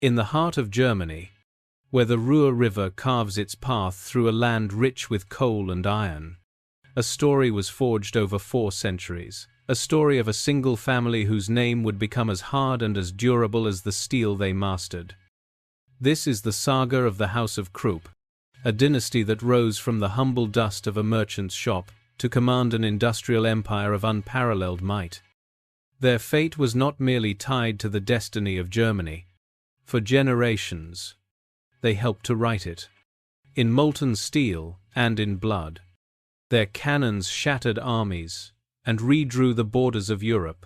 In the heart of Germany, where the Ruhr River carves its path through a land rich with coal and iron, a story was forged over 4 centuries, a story of a single family whose name would become as hard and as durable as the steel they mastered. This is the saga of the House of Krupp, a dynasty that rose from the humble dust of a merchant's shop to command an industrial empire of unparalleled might. Their fate was not merely tied to the destiny of Germany. For generations, they helped to write it. In molten steel and in blood, their cannons shattered armies and redrew the borders of Europe.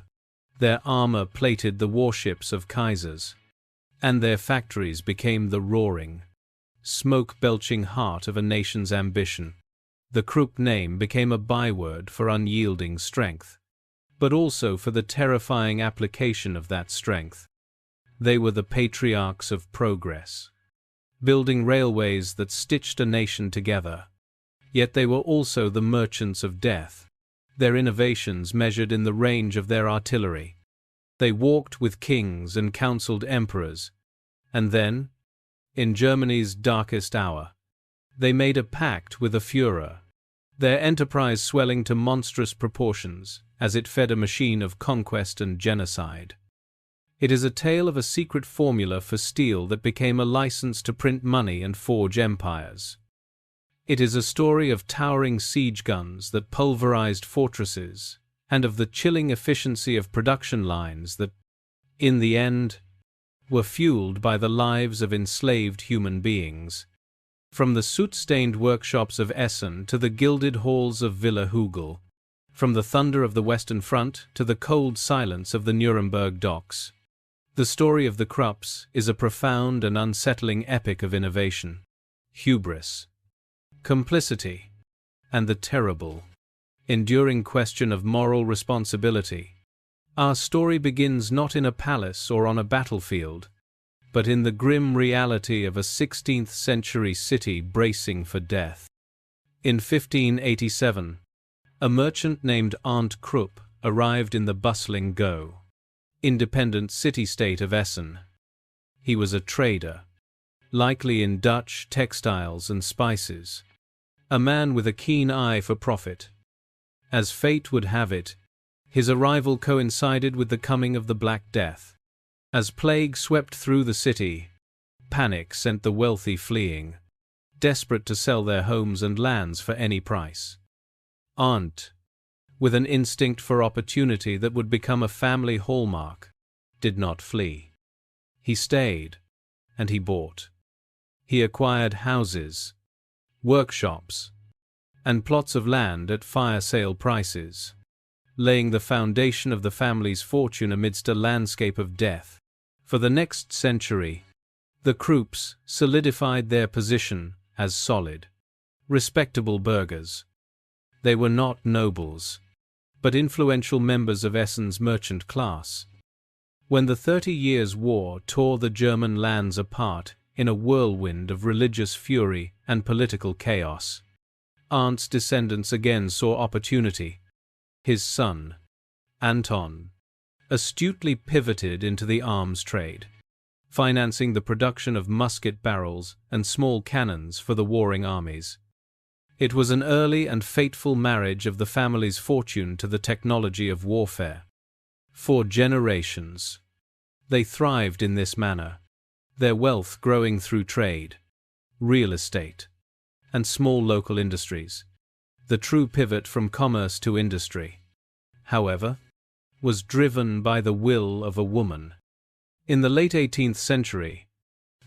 Their armor plated the warships of Kaisers, and their factories became the roaring, smoke-belching heart of a nation's ambition. The Krupp name became a byword for unyielding strength, but also for the terrifying application of that strength. They were the patriarchs of progress, building railways that stitched a nation together. Yet they were also the merchants of death, their innovations measured in the range of their artillery. They walked with kings and counseled emperors, and then, in Germany's darkest hour, they made a pact with a Führer, their enterprise swelling to monstrous proportions as it fed a machine of conquest and genocide. It is a tale of a secret formula for steel that became a license to print money and forge empires. It is a story of towering siege guns that pulverized fortresses, and of the chilling efficiency of production lines that, in the end, were fueled by the lives of enslaved human beings. From the soot-stained workshops of Essen to the gilded halls of Villa Hügel, from the thunder of the Western Front to the cold silence of the Nuremberg docks, the story of the Krupps is a profound and unsettling epic of innovation, hubris, complicity, and the terrible, enduring question of moral responsibility. Our story begins not in a palace or on a battlefield, but in the grim reality of a 16th-century city bracing for death. In 1587, a merchant named Arndt Krupp arrived in the bustling independent city-state of Essen. He was a trader, likely in Dutch textiles and spices, a man with a keen eye for profit. As fate would have it, his arrival coincided with the coming of the Black Death. As plague swept through the city, panic sent the wealthy fleeing, desperate to sell their homes and lands for any price. Arndt, with an instinct for opportunity that would become a family hallmark, did not flee. He stayed, and he bought. He acquired houses, workshops, and plots of land at fire sale prices, laying the foundation of the family's fortune amidst a landscape of death. For the next century, the Krupps solidified their position as solid, respectable burghers. They were not nobles, but influential members of Essen's merchant class. When the 30 Years' War tore the German lands apart in a whirlwind of religious fury and political chaos, Arndt's descendants again saw opportunity. His son, Anton, astutely pivoted into the arms trade, financing the production of musket barrels and small cannons for the warring armies. It was an early and fateful marriage of the family's fortune to the technology of warfare. For generations, they thrived in this manner, their wealth growing through trade, real estate, and small local industries. The true pivot from commerce to industry, however, was driven by the will of a woman. In the late 18th century,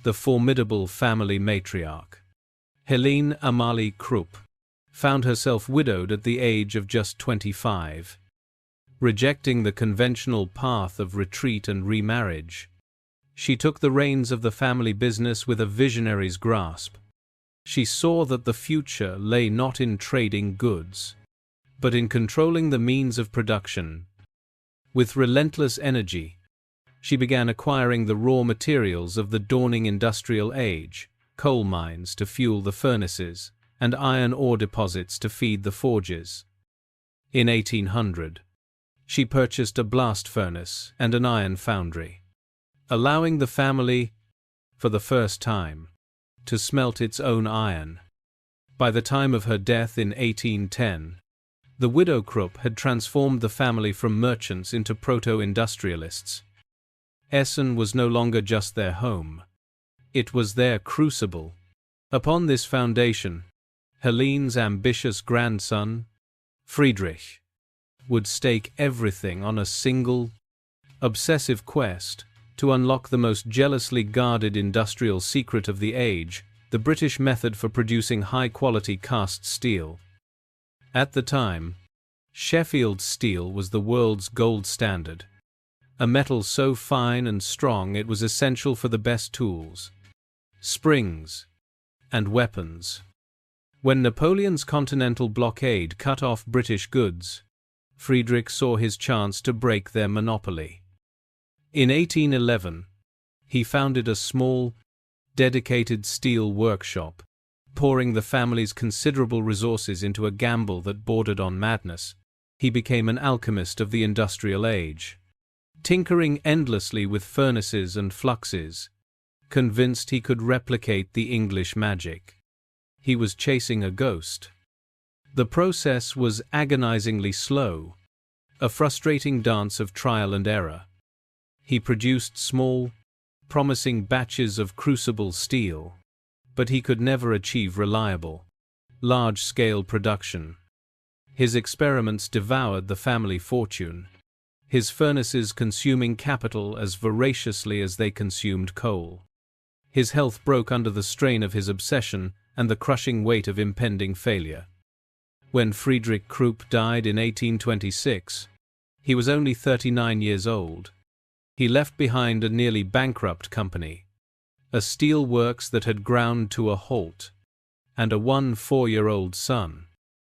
the formidable family matriarch, Helene Amalie Krupp, found herself widowed at the age of just 25. Rejecting the conventional path of retreat and remarriage, she took the reins of the family business with a visionary's grasp. She saw that the future lay not in trading goods, but in controlling the means of production. With relentless energy, she began acquiring the raw materials of the dawning industrial age, coal mines to fuel the furnaces, and iron ore deposits to feed the forges. In 1800, she purchased a blast furnace and an iron foundry, allowing the family for the first time, to smelt its own iron. By the time of her death in 1810, the widow Krupp had transformed the family from merchants into proto-industrialists. Essen was no longer just their home. It was their crucible. Upon this foundation, Helene's ambitious grandson, Friedrich, would stake everything on a single, obsessive quest to unlock the most jealously guarded industrial secret of the age, the British method for producing high-quality cast steel. At the time, Sheffield steel was the world's gold standard, a metal so fine and strong it was essential for the best tools, springs, and weapons. When Napoleon's continental blockade cut off British goods, Friedrich saw his chance to break their monopoly. In 1811, he founded a small, dedicated steel workshop, pouring the family's considerable resources into a gamble that bordered on madness. He became an alchemist of the industrial age, tinkering endlessly with furnaces and fluxes, convinced he could replicate the English magic. He was chasing a ghost. The process was agonizingly slow, a frustrating dance of trial and error. He produced small, promising batches of crucible steel, but he could never achieve reliable, large-scale production. His experiments devoured the family fortune, his furnaces consuming capital as voraciously as they consumed coal. His health broke under the strain of his obsession and the crushing weight of impending failure. When Friedrich Krupp died in 1826, he was only 39 years old. He left behind a nearly bankrupt company, a steel works that had ground to a halt, and a 4-year-old son,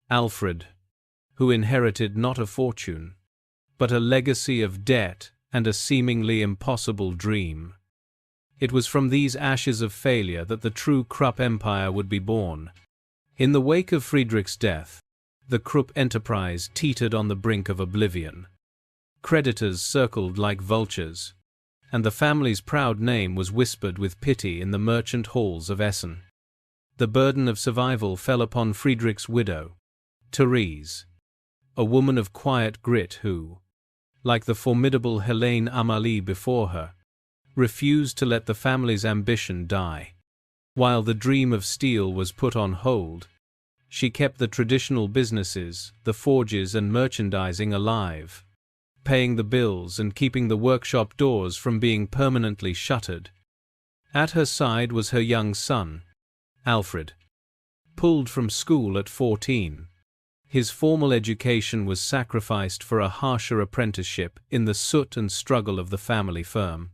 Alfred, who inherited not a fortune, but a legacy of debt and a seemingly impossible dream. It was from these ashes of failure that the true Krupp empire would be born. In the wake of Friedrich's death, the Krupp enterprise teetered on the brink of oblivion. Creditors circled like vultures, and the family's proud name was whispered with pity in the merchant halls of Essen. The burden of survival fell upon Friedrich's widow, Therese, a woman of quiet grit who, like the formidable Helene Amalie before her, refused to let the family's ambition die. While the dream of steel was put on hold, she kept the traditional businesses, the forges and merchandising alive, paying the bills and keeping the workshop doors from being permanently shuttered. At her side was her young son, Alfred, pulled from school at 14. His formal education was sacrificed for a harsher apprenticeship in the soot and struggle of the family firm.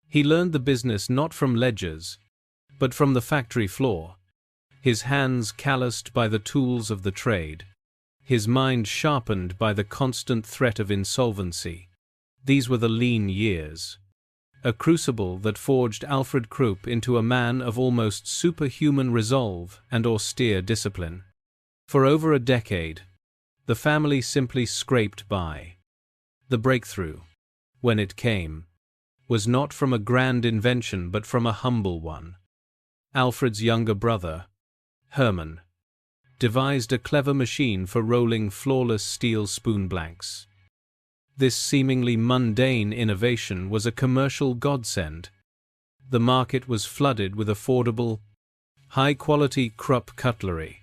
He learned the business not from ledgers, but from the factory floor, his hands calloused by the tools of the trade, his mind sharpened by the constant threat of insolvency. These were the lean years, a crucible that forged Alfred Krupp into a man of almost superhuman resolve and austere discipline. For over a decade, the family simply scraped by. The breakthrough, when it came, was not from a grand invention but from a humble one. Alfred's younger brother, Hermann, devised a clever machine for rolling flawless steel spoon blanks. This seemingly mundane innovation was a commercial godsend. The market was flooded with affordable, high-quality Krupp cutlery,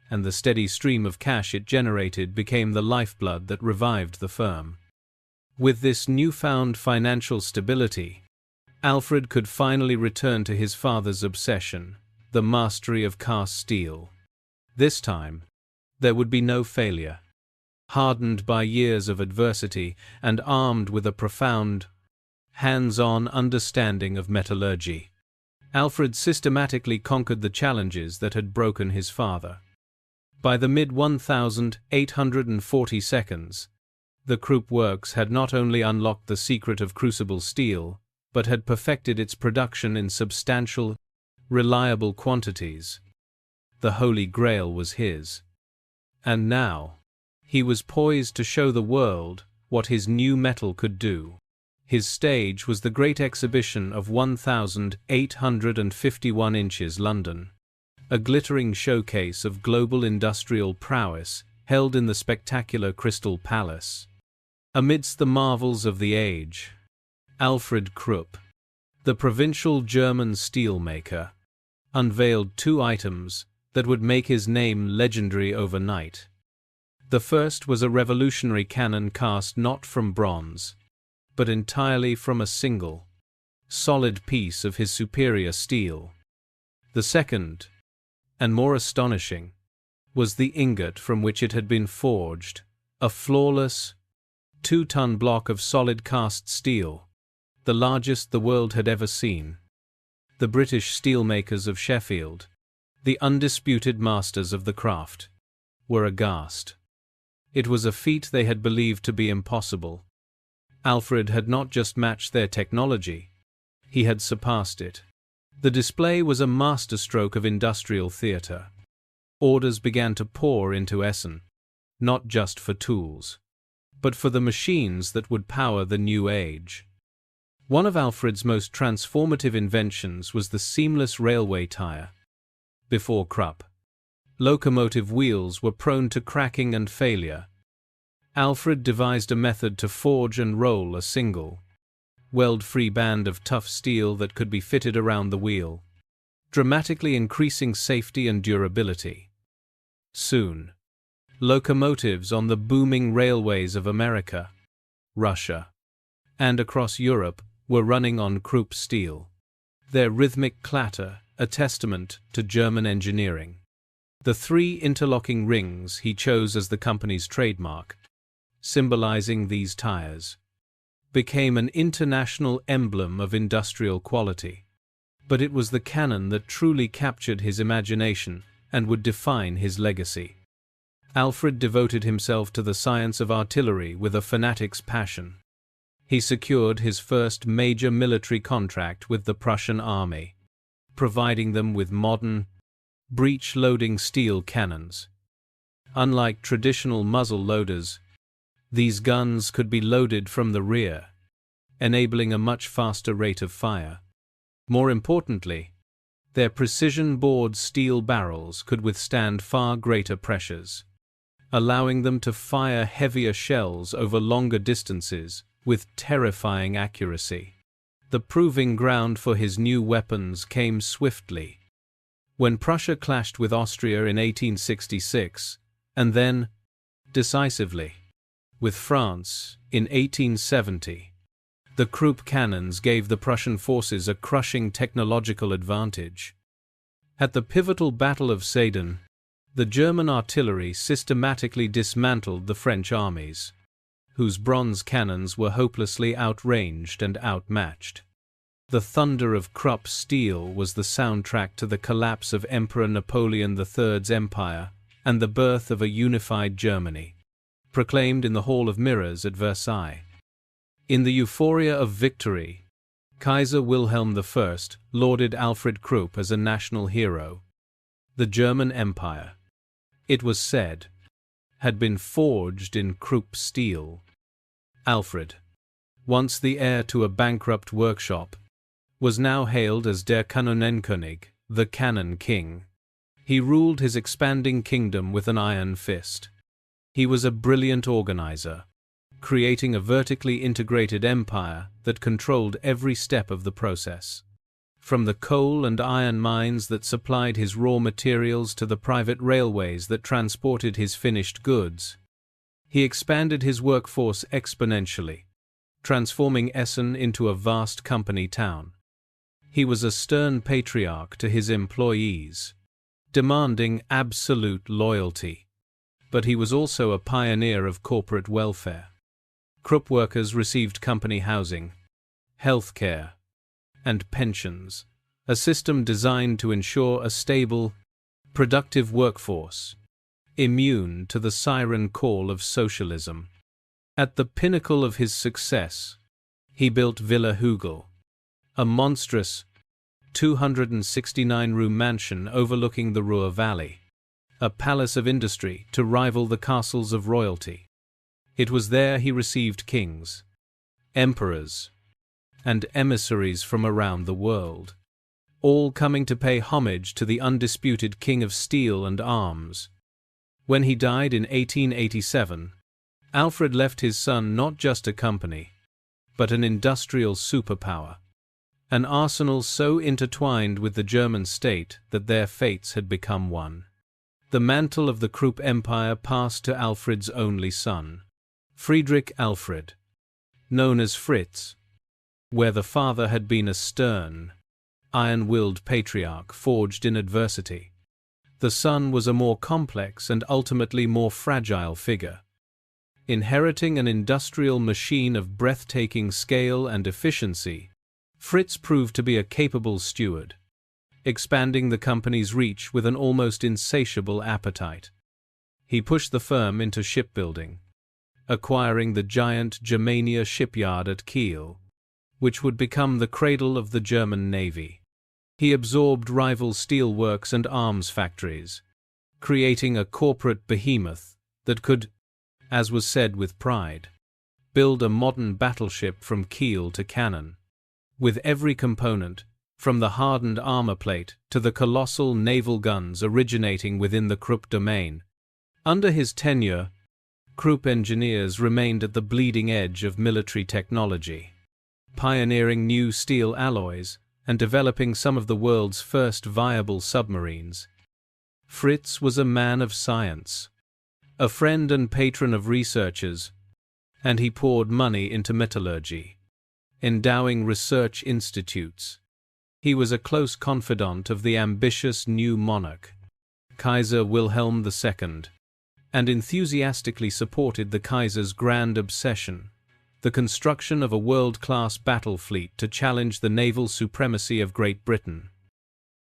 and the steady stream of cash it generated became the lifeblood that revived the firm. With this newfound financial stability, Alfred could finally return to his father's obsession, the mastery of cast steel. This time, there would be no failure. Hardened by years of adversity and armed with a profound, hands-on understanding of metallurgy, Alfred systematically conquered the challenges that had broken his father. By the mid-1840s, the Krupp works had not only unlocked the secret of crucible steel, but had perfected its production in substantial, reliable quantities. The Holy Grail was his. And now, he was poised to show the world what his new metal could do. His stage was the Great Exhibition of 1,851 inches London, a glittering showcase of global industrial prowess held in the spectacular Crystal Palace. Amidst the marvels of the age, Alfred Krupp, the provincial German steelmaker, unveiled two items that would make his name legendary overnight. The first was a revolutionary cannon cast not from bronze, but entirely from a single, solid piece of his superior steel. The second, and more astonishing, was the ingot from which it had been forged, a flawless, 2-ton block of solid cast steel, the largest the world had ever seen. The British steelmakers of Sheffield, the undisputed masters of the craft, were aghast. It was a feat they had believed to be impossible. Alfred had not just matched their technology, he had surpassed it. The display was a masterstroke of industrial theatre. Orders began to pour into Essen, not just for tools, but for the machines that would power the new age. One of Alfred's most transformative inventions was the seamless railway tire. Before Krupp, locomotive wheels were prone to cracking and failure. Alfred devised a method to forge and roll a single, weld-free band of tough steel that could be fitted around the wheel, dramatically increasing safety and durability. Soon, locomotives on the booming railways of America, Russia, and across Europe were running on Krupp steel, their rhythmic clatter a testament to German engineering. The three interlocking rings he chose as the company's trademark, symbolizing these tires, became an international emblem of industrial quality. But it was the cannon that truly captured his imagination and would define his legacy. Alfred devoted himself to the science of artillery with a fanatic's passion. He secured his first major military contract with the Prussian army, providing them with modern, breech-loading steel cannons. Unlike traditional muzzle loaders, these guns could be loaded from the rear, enabling a much faster rate of fire. More importantly, their precision-bored steel barrels could withstand far greater pressures, allowing them to fire heavier shells over longer distances with terrifying accuracy. The proving ground for his new weapons came swiftly. When Prussia clashed with Austria in 1866, and then, decisively, with France in 1870, the Krupp cannons gave the Prussian forces a crushing technological advantage. At the pivotal Battle of Sedan, the German artillery systematically dismantled the French armies, whose bronze cannons were hopelessly outranged and outmatched. The thunder of Krupp steel was the soundtrack to the collapse of Emperor Napoleon III's empire and the birth of a unified Germany, proclaimed in the Hall of Mirrors at Versailles. In the euphoria of victory, Kaiser Wilhelm I lauded Alfred Krupp as a national hero. The German Empire, it was said, had been forged in Krupp steel. Alfred, once the heir to a bankrupt workshop, was now hailed as der Kanonenkönig, the Cannon King. He ruled his expanding kingdom with an iron fist. He was a brilliant organizer, creating a vertically integrated empire that controlled every step of the process. From the coal and iron mines that supplied his raw materials to the private railways that transported his finished goods, he expanded his workforce exponentially, transforming Essen into a vast company town. He was a stern patriarch to his employees, demanding absolute loyalty. But he was also a pioneer of corporate welfare. Krupp workers received company housing, health care, and pensions, a system designed to ensure a stable, productive workforce, immune to the siren call of socialism. At the pinnacle of his success, he built Villa Hügel, a monstrous 269-room mansion overlooking the Ruhr Valley, a palace of industry to rival the castles of royalty. It was there he received kings, emperors, and emissaries from around the world, all coming to pay homage to the undisputed king of steel and arms. When he died in 1887, Alfred left his son not just a company, but an industrial superpower, an arsenal so intertwined with the German state that their fates had become one. The mantle of the Krupp Empire passed to Alfred's only son, Friedrich Alfred, known as Fritz. Where the father had been a stern, iron-willed patriarch forged in adversity, the son was a more complex and ultimately more fragile figure. Inheriting an industrial machine of breathtaking scale and efficiency, Fritz proved to be a capable steward, expanding the company's reach with an almost insatiable appetite. He pushed the firm into shipbuilding, acquiring the giant Germania shipyard at Kiel, which would become the cradle of the German Navy. He absorbed rival steelworks and arms factories, creating a corporate behemoth that could, as was said with pride, build a modern battleship from keel to cannon, with every component, from the hardened armor plate to the colossal naval guns originating within the Krupp domain. Under his tenure, Krupp engineers remained at the bleeding edge of military technology, pioneering new steel alloys and developing some of the world's first viable submarines. Fritz was a man of science, a friend and patron of researchers, and he poured money into metallurgy, endowing research institutes. He was a close confidant of the ambitious new monarch, Kaiser Wilhelm II, and enthusiastically supported the Kaiser's grand obsession, the construction of a world-class battle fleet to challenge the naval supremacy of Great Britain.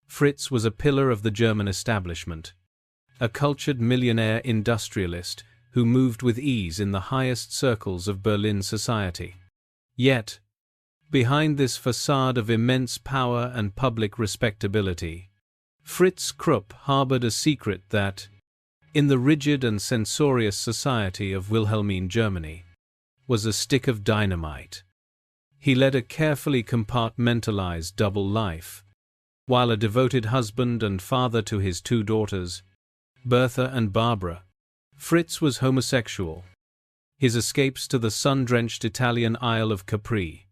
Fritz was a pillar of the German establishment, a cultured millionaire industrialist who moved with ease in the highest circles of Berlin society. Yet, behind this facade of immense power and public respectability, Fritz Krupp harbored a secret that, in the rigid and censorious society of Wilhelmine Germany, was a stick of dynamite. He led a carefully compartmentalized double life. While a devoted husband and father to his two daughters, Bertha and Barbara, Fritz was homosexual. His escapes to the sun-drenched Italian Isle of Capri,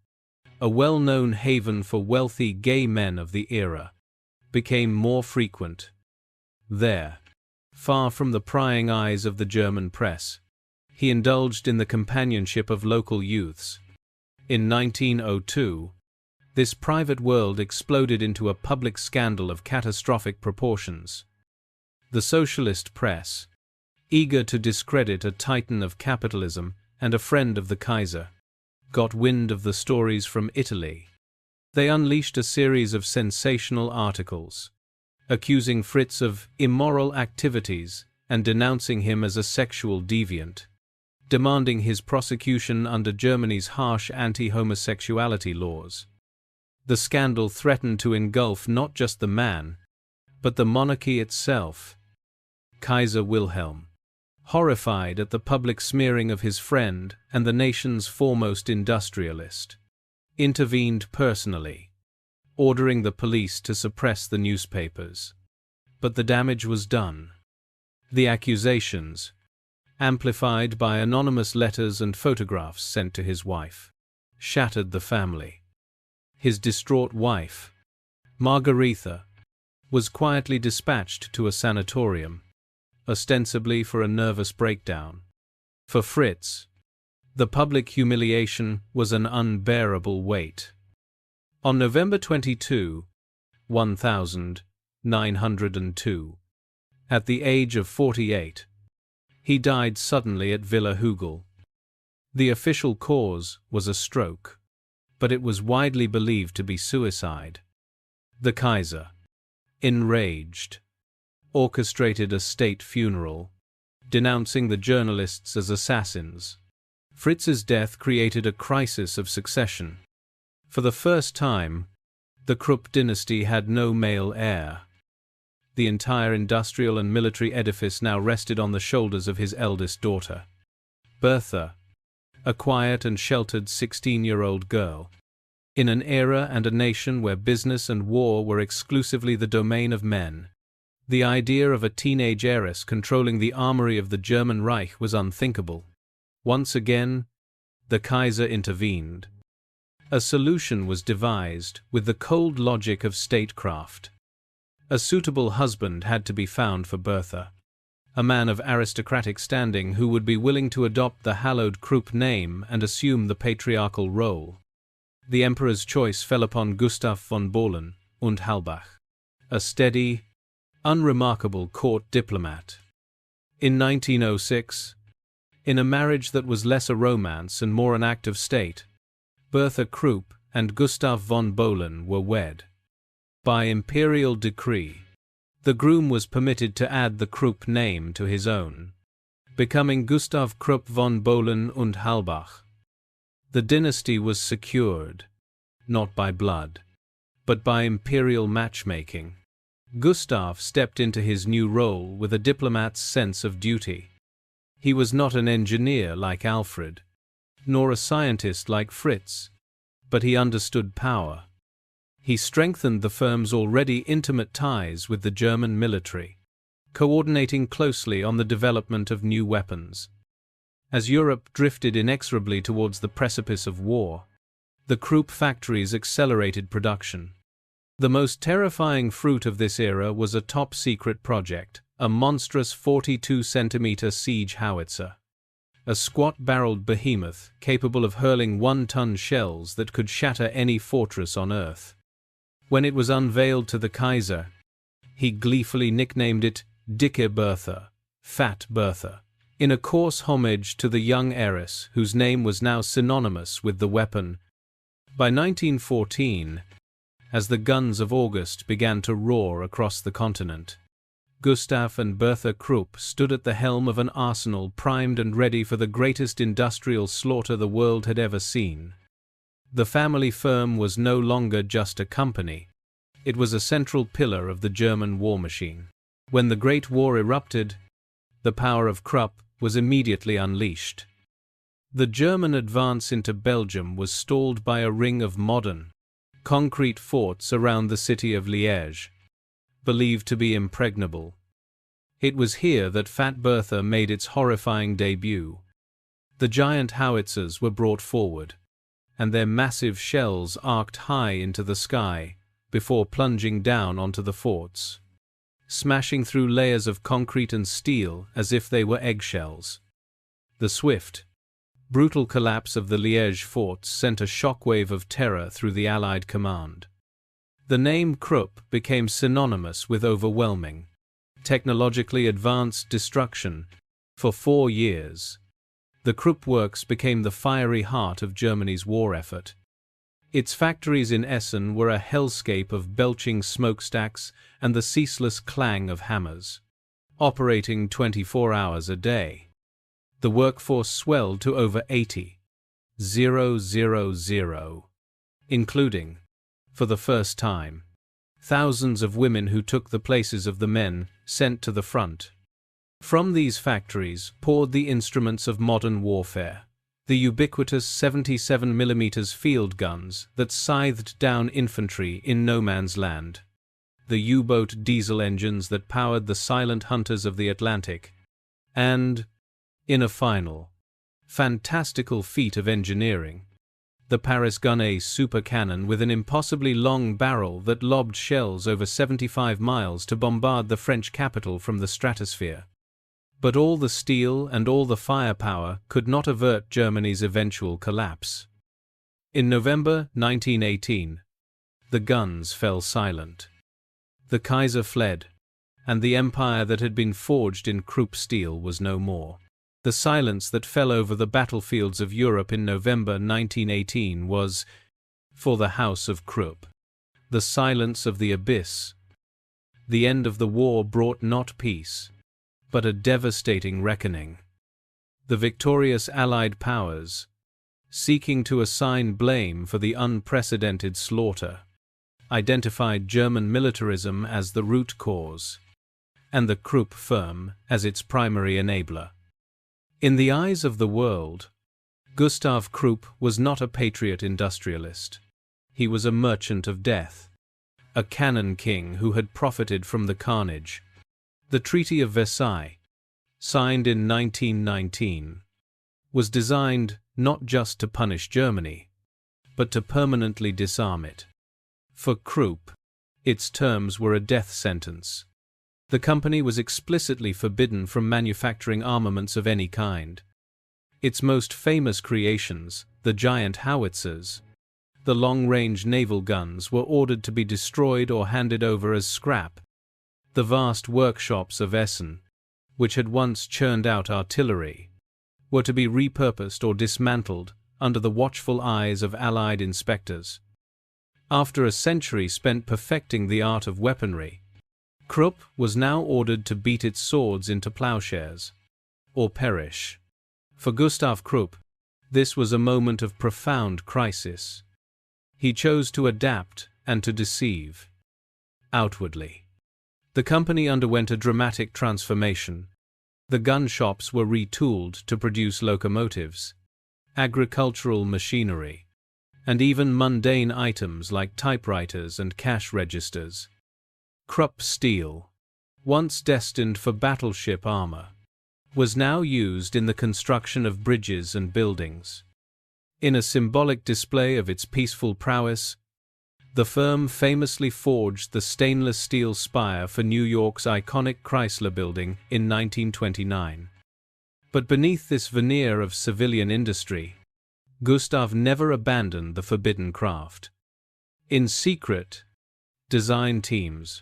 a well-known haven for wealthy gay men of the era, became more frequent. There, far from the prying eyes of the German press, he indulged in the companionship of local youths. In 1902, this private world exploded into a public scandal of catastrophic proportions. The socialist press, eager to discredit a titan of capitalism and a friend of the Kaiser, got wind of the stories from Italy. They unleashed a series of sensational articles, accusing Fritz of immoral activities and denouncing him as a sexual deviant, demanding his prosecution under Germany's harsh anti-homosexuality laws. The scandal threatened to engulf not just the man, but the monarchy itself. Kaiser Wilhelm, horrified at the public smearing of his friend and the nation's foremost industrialist, intervened personally, ordering the police to suppress the newspapers. But the damage was done. The accusations, amplified by anonymous letters and photographs sent to his wife, shattered the family. His distraught wife, Margaretha, was quietly dispatched to a sanatorium, ostensibly for a nervous breakdown. For Fritz, the public humiliation was an unbearable weight. On November 22, 1902, at the age of 48, he died suddenly at Villa Hügel. The official cause was a stroke, but it was widely believed to be suicide. The Kaiser, enraged, orchestrated a state funeral, denouncing the journalists as assassins. Fritz's death created a crisis of succession. For the first time, the Krupp dynasty had no male heir. The entire industrial and military edifice now rested on the shoulders of his eldest daughter, Bertha, a quiet and sheltered 16-year-old girl. In an era and a nation where business and war were exclusively the domain of men, the idea of a teenage heiress controlling the armory of the German Reich was unthinkable. Once again, the Kaiser intervened. A solution was devised with the cold logic of statecraft. A suitable husband had to be found for Bertha, a man of aristocratic standing who would be willing to adopt the hallowed Krupp name and assume the patriarchal role. The emperor's choice fell upon Gustav von Bohlen und Halbach, a steady, unremarkable court diplomat. In 1906, in a marriage that was less a romance and more an act of state, Bertha Krupp and Gustav von Bohlen were wed. By imperial decree, the groom was permitted to add the Krupp name to his own, becoming Gustav Krupp von Bohlen und Halbach. The dynasty was secured, not by blood, but by imperial matchmaking. Gustav stepped into his new role with a diplomat's sense of duty. He was not an engineer like Alfred, nor a scientist like Fritz, but he understood power. He strengthened the firm's already intimate ties with the German military, coordinating closely on the development of new weapons. As Europe drifted inexorably towards the precipice of war, the Krupp factories accelerated production. The most terrifying fruit of this era was a top-secret project, a monstrous 42-centimeter siege howitzer. A squat-barreled behemoth capable of hurling 1-ton shells that could shatter any fortress on Earth. When it was unveiled to the Kaiser, he gleefully nicknamed it Dicke Bertha, Fat Bertha, in a coarse homage to the young heiress whose name was now synonymous with the weapon. By 1914, as the guns of August began to roar across the continent, Gustav and Bertha Krupp stood at the helm of an arsenal primed and ready for the greatest industrial slaughter the world had ever seen. The family firm was no longer just a company. It was a central pillar of the German war machine. When the Great War erupted, the power of Krupp was immediately unleashed. The German advance into Belgium was stalled by a ring of modern, concrete forts around the city of Liège, believed to be impregnable. It was here that Fat Bertha made its horrifying debut. The giant howitzers were brought forward, and their massive shells arced high into the sky before plunging down onto the forts, smashing through layers of concrete and steel as if they were eggshells. The swift, brutal collapse of the Liège forts sent a shockwave of terror through the Allied command. The name Krupp became synonymous with overwhelming, technologically advanced destruction. For 4 years, the Krupp works became the fiery heart of Germany's war effort. Its factories in Essen were a hellscape of belching smokestacks and the ceaseless clang of hammers. Operating 24 hours a day, the workforce swelled to over 80,000, including, for the first time, thousands of women who took the places of the men sent to the front. From these factories poured the instruments of modern warfare, the ubiquitous 77mm field guns that scythed down infantry in no man's land, the U-boat diesel engines that powered the silent hunters of the Atlantic, and, in a final, fantastical feat of engineering, the Paris Gun A super cannon with an impossibly long barrel that lobbed shells over 75 miles to bombard the French capital from the stratosphere. But all the steel and all the firepower could not avert Germany's eventual collapse. In November 1918, the guns fell silent. The Kaiser fled, and the empire that had been forged in Krupp steel was no more. The silence that fell over the battlefields of Europe in November 1918 was, for the House of Krupp, the silence of the abyss. The end of the war brought not peace, but a devastating reckoning. The victorious Allied powers, seeking to assign blame for the unprecedented slaughter, identified German militarism as the root cause, and the Krupp firm as its primary enabler. In the eyes of the world, Gustav Krupp was not a patriot industrialist. he was a merchant of death, a cannon king who had profited from the carnage. The Treaty of Versailles, signed in 1919, was designed not just to punish Germany, but to permanently disarm it. For Krupp, its terms were a death sentence. The company was explicitly forbidden from manufacturing armaments of any kind. Its most famous creations, the giant howitzers, the long-range naval guns, were ordered to be destroyed or handed over as scrap. The vast workshops of Essen, which had once churned out artillery, were to be repurposed or dismantled under the watchful eyes of Allied inspectors. After a century spent perfecting the art of weaponry, Krupp was now ordered to beat its swords into plowshares, or perish. For Gustav Krupp, this was a moment of profound crisis. He chose to adapt and to deceive. Outwardly, the company underwent a dramatic transformation. The gun shops were retooled to produce locomotives, agricultural machinery, and even mundane items like typewriters and cash registers. Krupp steel, once destined for battleship armor, was now used in the construction of bridges and buildings. In a symbolic display of its peaceful prowess, the firm famously forged the stainless steel spire for New York's iconic Chrysler Building in 1929. But beneath this veneer of civilian industry, Gustav never abandoned the forbidden craft. In secret, design teams,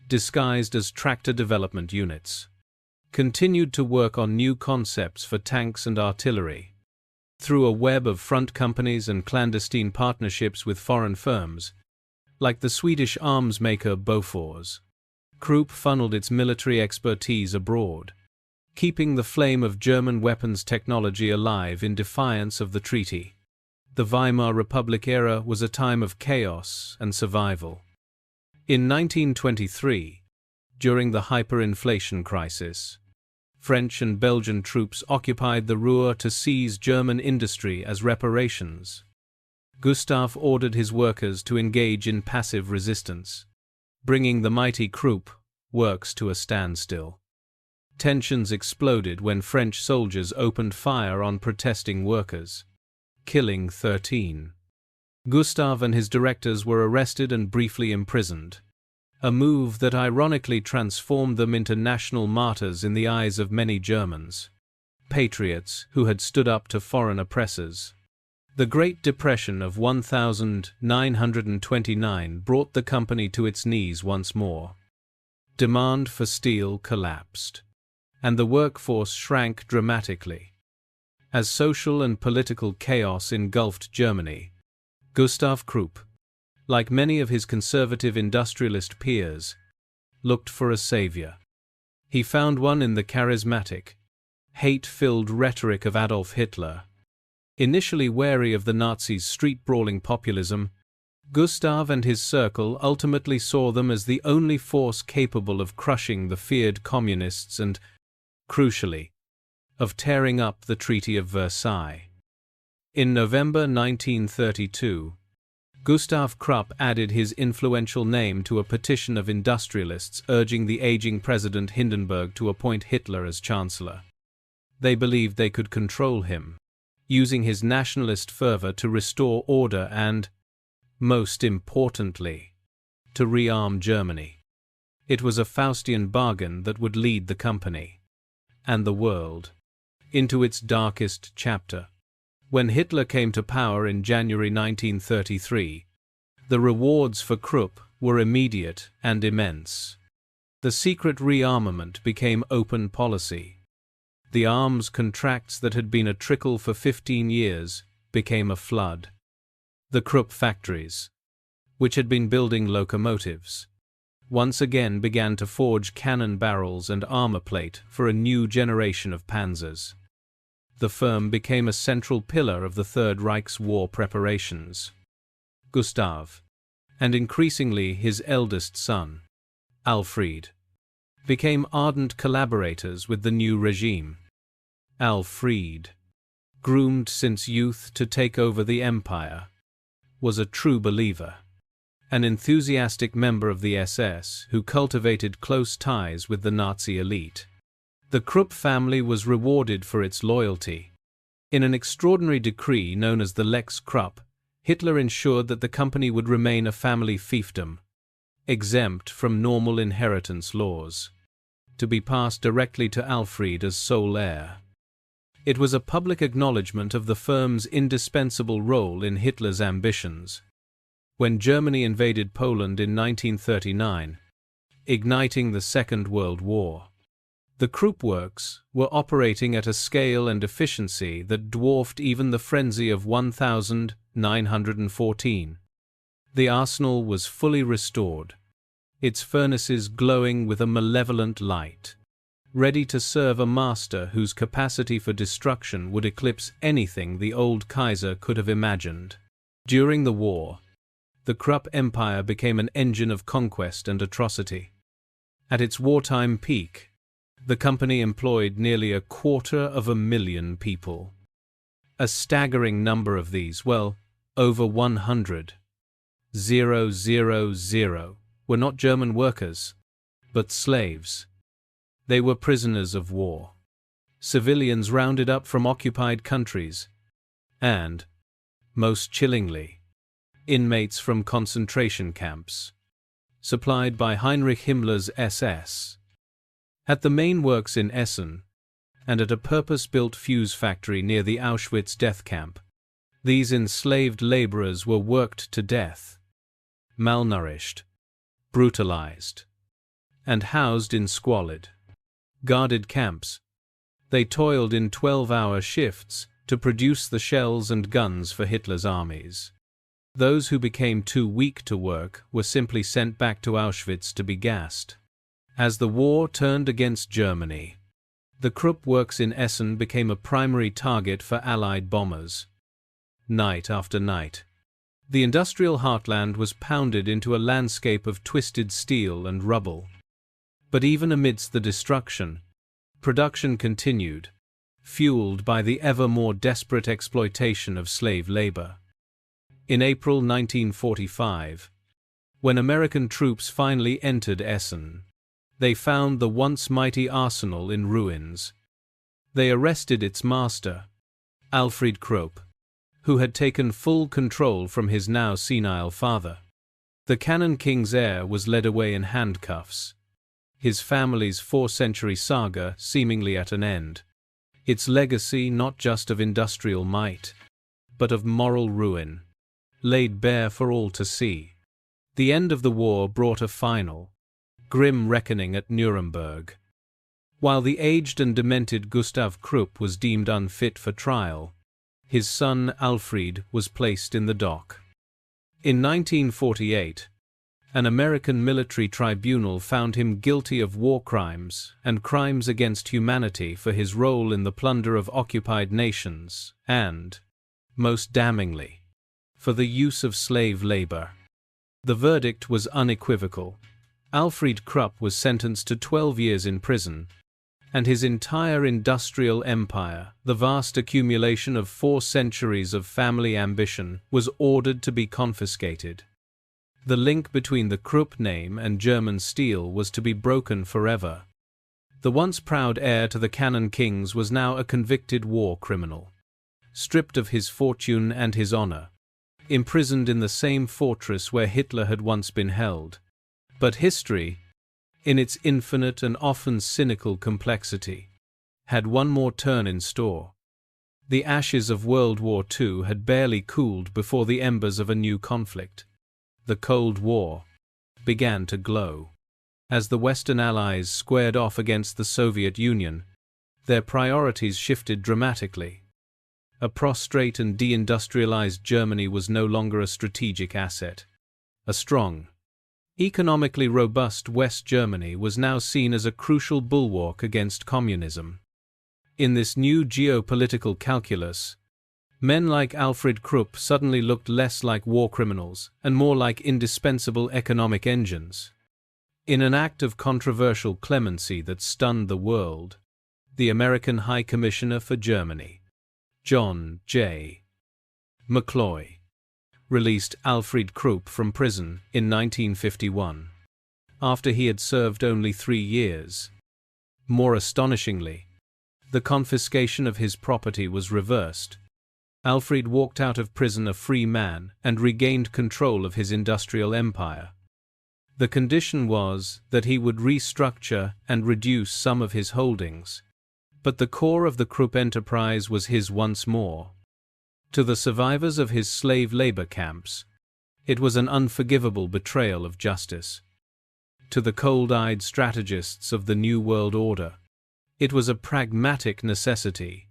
disguised as tractor development units, continued to work on new concepts for tanks and artillery. Through a web of front companies and clandestine partnerships with foreign firms, like the Swedish arms maker Bofors, Krupp funneled its military expertise abroad, keeping the flame of German weapons technology alive in defiance of the treaty. The Weimar Republic era was a time of chaos and survival. In 1923, during the hyperinflation crisis, French and Belgian troops occupied the Ruhr to seize German industry as reparations. Gustav ordered his workers to engage in passive resistance, bringing the mighty Krupp works to a standstill. Tensions exploded when French soldiers opened fire on protesting workers, killing 13. Gustav and his directors were arrested and briefly imprisoned, a move that ironically transformed them into national martyrs in the eyes of many Germans, patriots who had stood up to foreign oppressors. The Great Depression of 1929 brought the company to its knees once more. Demand for steel collapsed, and the workforce shrank dramatically. As social and political chaos engulfed Germany, Gustav Krupp, like many of his conservative industrialist peers, looked for a savior. He found one in the charismatic, hate-filled rhetoric of Adolf Hitler. Initially wary of the Nazis' street-brawling populism, Gustav and his circle ultimately saw them as the only force capable of crushing the feared communists and, crucially, of tearing up the Treaty of Versailles. In November 1932, Gustav Krupp added his influential name to a petition of industrialists urging the aging President Hindenburg to appoint Hitler as Chancellor. They believed they could control him, using his nationalist fervor to restore order and, most importantly, to rearm Germany. It was a Faustian bargain that would lead the company, and the world, into its darkest chapter. When Hitler came to power in January 1933, the rewards for Krupp were immediate and immense. The secret rearmament became open policy. The arms contracts that had been a trickle for 15 years became a flood. The Krupp factories, which had been building locomotives, once again began to forge cannon barrels and armor plate for a new generation of panzers. The firm became a central pillar of the Third Reich's war preparations. Gustav, and increasingly his eldest son, Alfred, became ardent collaborators with the new regime. Alfred, groomed since youth to take over the empire, was a true believer, an enthusiastic member of the SS who cultivated close ties with the Nazi elite. The Krupp family was rewarded for its loyalty. In an extraordinary decree known as the Lex Krupp, Hitler ensured that the company would remain a family fiefdom, exempt from normal inheritance laws, to be passed directly to Alfred as sole heir. It was a public acknowledgement of the firm's indispensable role in Hitler's ambitions. When Germany invaded Poland in 1939, igniting the Second World War, the Krupp works were operating at a scale and efficiency that dwarfed even the frenzy of 1914. The arsenal was fully restored, its furnaces glowing with a malevolent light, ready to serve a master whose capacity for destruction would eclipse anything the old Kaiser could have imagined. During the war, the Krupp Empire became an engine of conquest and atrocity. At its wartime peak, the company employed nearly 250,000 people. A staggering number of these, well, over 100,000, were not German workers, but slaves. They were prisoners of war, civilians rounded up from occupied countries, and, most chillingly, inmates from concentration camps, supplied by Heinrich Himmler's SS. At the main works in Essen, and at a purpose-built fuse factory near the Auschwitz death camp, these enslaved laborers were worked to death, malnourished, brutalized, and housed in squalid, guarded camps. They toiled in 12-hour shifts to produce the shells and guns for Hitler's armies. Those who became too weak to work were simply sent back to Auschwitz to be gassed. As the war turned against Germany, the Krupp works in Essen became a primary target for Allied bombers. Night after night, the industrial heartland was pounded into a landscape of twisted steel and rubble. But even amidst the destruction, production continued, fueled by the ever more desperate exploitation of slave labor. In April 1945, when American troops finally entered Essen, they found the once mighty arsenal in ruins. They arrested its master, Alfred Krupp, who had taken full control from his now senile father. The Cannon King's heir was led away in handcuffs, his family's 4-century saga seemingly at an end, its legacy not just of industrial might, but of moral ruin, laid bare for all to see. The end of the war brought a final, grim reckoning at Nuremberg. While the aged and demented Gustav Krupp was deemed unfit for trial, his son Alfred was placed in the dock. In 1948, an American military tribunal found him guilty of war crimes and crimes against humanity for his role in the plunder of occupied nations and, most damningly, for the use of slave labor. The verdict was unequivocal. Alfred Krupp was sentenced to 12 years in prison, and his entire industrial empire, the vast accumulation of 4 centuries of family ambition, was ordered to be confiscated. The link between the Krupp name and German steel was to be broken forever. The once proud heir to the Cannon Kings was now a convicted war criminal, stripped of his fortune and his honor, imprisoned in the same fortress where Hitler had once been held. But history, in its infinite and often cynical complexity, had one more turn in store. The ashes of World War II had barely cooled before the embers of a new conflict. The Cold War began to glow. As the Western Allies squared off against the Soviet Union, their priorities shifted dramatically. A prostrate and deindustrialized Germany was no longer a strategic asset. A strong, economically robust West Germany was now seen as a crucial bulwark against communism. In this new geopolitical calculus, men like Alfred Krupp suddenly looked less like war criminals and more like indispensable economic engines. In an act of controversial clemency that stunned the world, the American High Commissioner for Germany, John J. McCloy, released Alfred Krupp from prison in 1951, after he had served only 3 years. More astonishingly, the confiscation of his property was reversed. Alfred walked out of prison a free man and regained control of his industrial empire. The condition was that he would restructure and reduce some of his holdings, but the core of the Krupp enterprise was his once more. To the survivors of his slave labor camps, it was an unforgivable betrayal of justice. To the cold-eyed strategists of the New World Order, it was a pragmatic necessity.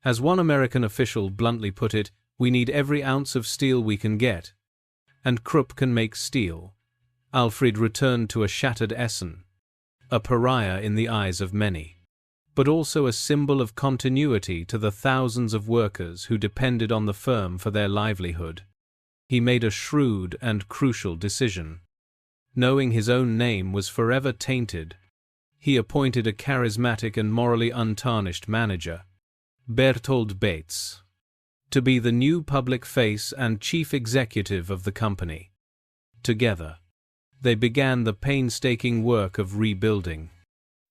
As one American official bluntly put it, "We need every ounce of steel we can get, and Krupp can make steel." Alfred returned to a shattered Essen, a pariah in the eyes of many, but also a symbol of continuity to the thousands of workers who depended on the firm for their livelihood. He made a shrewd and crucial decision. Knowing his own name was forever tainted, he appointed a charismatic and morally untarnished manager, Berthold Bates, to be the new public face and chief executive of the company. Together, they began the painstaking work of rebuilding,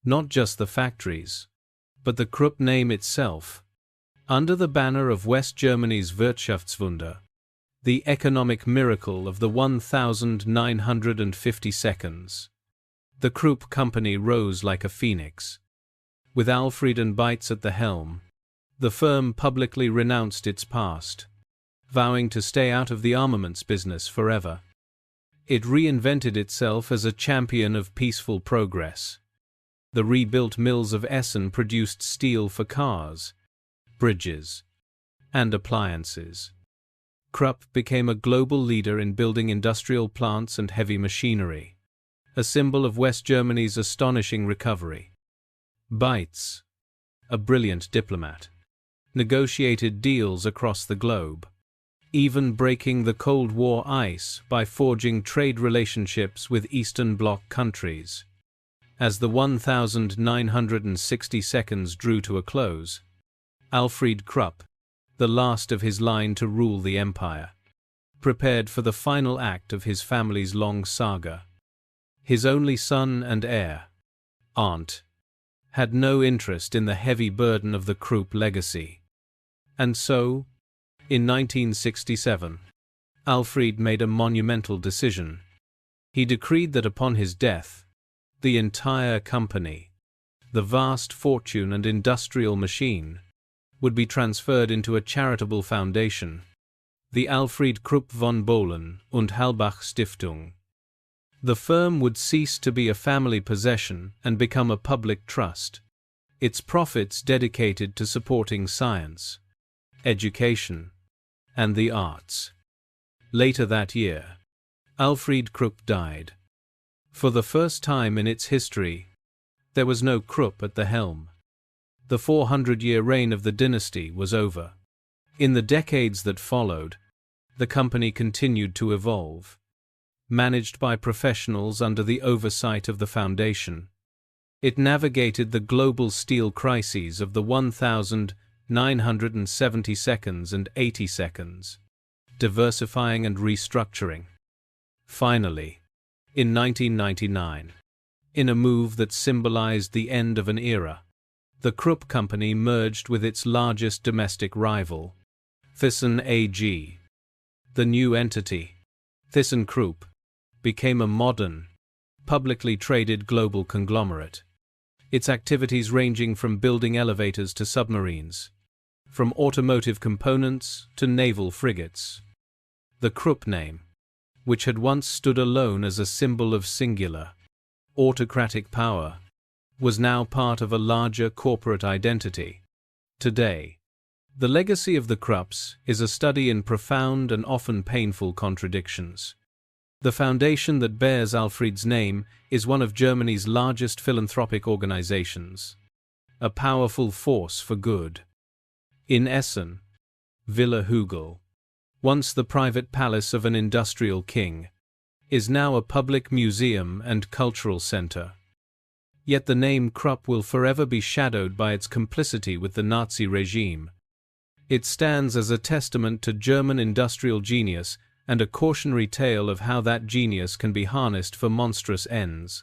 not just the factories, but the Krupp name itself, under the banner of West Germany's Wirtschaftswunder, the economic miracle of the 1950 seconds. The Krupp company rose like a phoenix. With Alfred and Bates at the helm, the firm publicly renounced its past, vowing to stay out of the armaments business forever. It reinvented itself as a champion of peaceful progress. The rebuilt mills of Essen produced steel for cars, bridges, and appliances. Krupp became a global leader in building industrial plants and heavy machinery, a symbol of West Germany's astonishing recovery. Bates, a brilliant diplomat, negotiated deals across the globe, even breaking the Cold War ice by forging trade relationships with Eastern Bloc countries. As the 1960 seconds drew to a close, Alfred Krupp, the last of his line to rule the empire, prepared for the final act of his family's long saga. His only son and heir, Arndt, had no interest in the heavy burden of the Krupp legacy. And so, in 1967, Alfred made a monumental decision. He decreed that upon his death, the entire company, the vast fortune and industrial machine, would be transferred into a charitable foundation, the Alfred Krupp von Bohlen und Halbach Stiftung. The firm would cease to be a family possession and become a public trust, its profits dedicated to supporting science, education, and the arts. Later that year, Alfred Krupp died. For the first time in its history, there was no Krupp at the helm. The 400-year reign of the dynasty was over. In the decades that followed, the company continued to evolve, managed by professionals under the oversight of the foundation. It navigated the global steel crises of the 1970 seconds and 80 seconds, diversifying and restructuring. Finally, in 1999, in a move that symbolized the end of an era, the Krupp company merged with its largest domestic rival, Thyssen AG. The new entity, ThyssenKrupp, became a modern, publicly traded global conglomerate, its activities ranging from building elevators to submarines, from automotive components to naval frigates. The Krupp name, which had once stood alone as a symbol of singular, autocratic power, was now part of a larger corporate identity. Today, the legacy of the Krupps is a study in profound and often painful contradictions. The foundation that bears Alfred's name is one of Germany's largest philanthropic organizations, a powerful force for good. In Essen, Villa Hügel, once the private palace of an industrial king, is now a public museum and cultural center. Yet the name Krupp will forever be shadowed by its complicity with the Nazi regime. It stands as a testament to German industrial genius and a cautionary tale of how that genius can be harnessed for monstrous ends.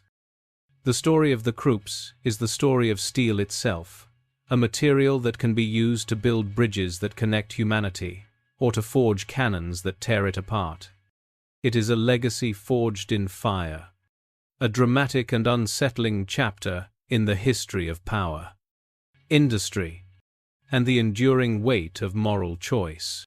The story of the Krupps is the story of steel itself, a material that can be used to build bridges that connect humanity, or to forge cannons that tear it apart. It is a legacy forged in fire, a dramatic and unsettling chapter in the history of power, industry, and the enduring weight of moral choice.